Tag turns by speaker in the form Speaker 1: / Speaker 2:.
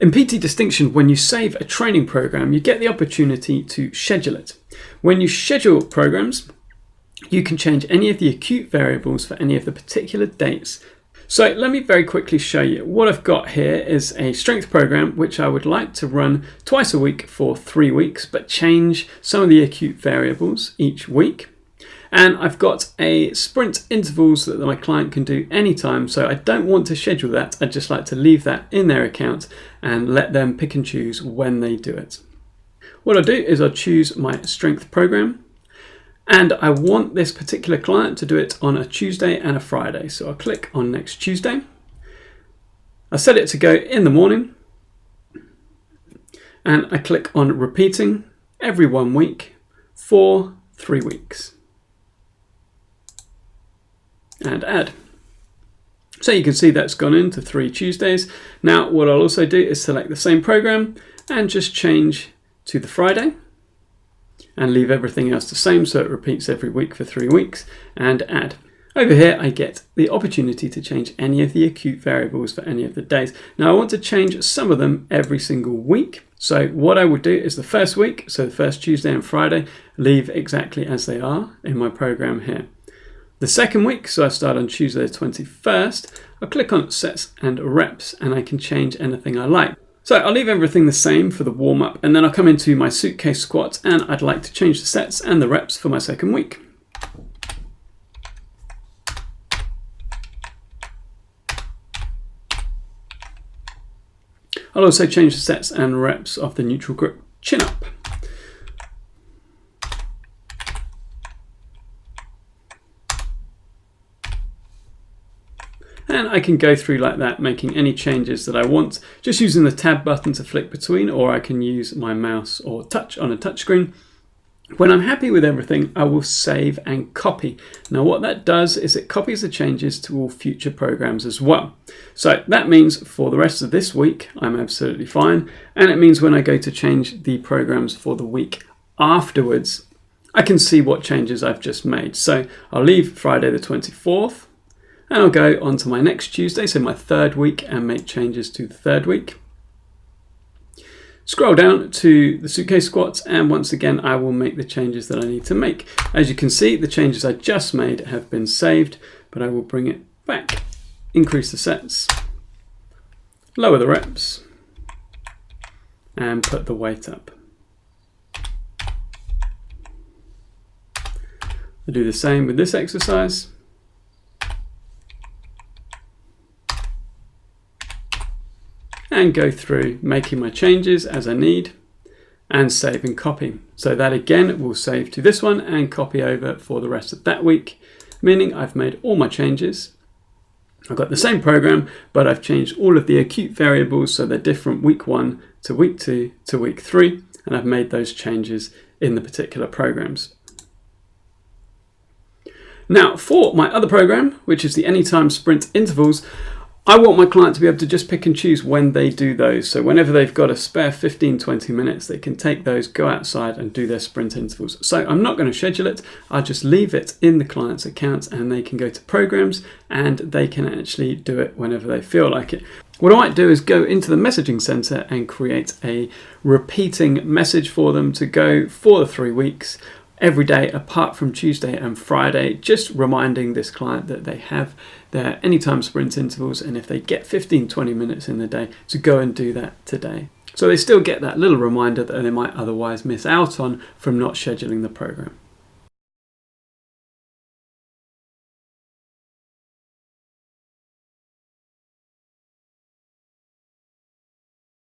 Speaker 1: In PT Distinction, when you save a training program, you get the opportunity to schedule it. When you schedule programs, you can change any of the acute variables for any of the particular dates. So let me very quickly show you. What I've got here is a strength program which I would like to run twice a week for 3 weeks, but change some of the acute variables each week. And I've got a sprint intervals that my client can do anytime, so I don't want to schedule that. I'd just like to leave that in their account and let them pick and choose when they do it. What I'll do is I'll choose my strength program, and I want this particular client to do it on a Tuesday and a Friday. So I'll click on next Tuesday. I set it to go in the morning, and I click on repeating every 1 week for 3 weeks. And add. So you can see that's gone into 3 Tuesdays. Now what I'll also do is select the same program and just change to the Friday and leave everything else the same so it repeats every week for 3 weeks, and add. Over here I get the opportunity to change any of the acute variables for any of the days. Now I want to change some of them every single week. So what I would do is the first week, so the first Tuesday and Friday, leave exactly as they are in my program here. The second week, so I start on Tuesday the 21st, I'll click on sets and reps and I can change anything I like. So I'll leave everything the same for the warm-up, and then I'll come into my suitcase squat and I'd like to change the sets and the reps for my second week. I'll also change the sets and reps of the neutral grip chin-up. And I can go through like that, making any changes that I want, just using the tab button to flick between, or I can use my mouse or touch on a touchscreen. When I'm happy with everything, I will save and copy. Now what that does is it copies the changes to all future programs as well. So that means for the rest of this week, I'm absolutely fine. And it means when I go to change the programs for the week afterwards, I can see what changes I've just made. So I'll leave Friday the 24th. And I'll go on to my next Tuesday, so my third week, and make changes to the third week. Scroll down to the suitcase squats, and once again I will make the changes that I need to make. As you can see, the changes I just made have been saved, but I will bring it back. Increase the sets, lower the reps, and put the weight up. I'll do the same with this exercise. And go through making my changes as I need and save and copy. So that again will save to this one and copy over for the rest of that week, meaning I've made all my changes. I've got the same program, but I've changed all of the acute variables so they're different week 1 to week 2 to week 3, and I've made those changes in the particular programs. Now for my other program, which is the Anytime Sprint Intervals, I want my client to be able to just pick and choose when they do those. So whenever they've got a spare 15-20 minutes, they can take those, go outside and do their sprint intervals. So I'm not going to schedule it. I'll just leave it in the client's account and they can go to programs and they can actually do it whenever they feel like it. What I might do is go into the messaging center and create a repeating message for them to go for the 3 weeks. Every day apart from Tuesday and Friday, just reminding this client that they have their anytime sprint intervals, and if they get 15-20 minutes in the day, to go and do that today. So they still get that little reminder that they might otherwise miss out on from not scheduling the program.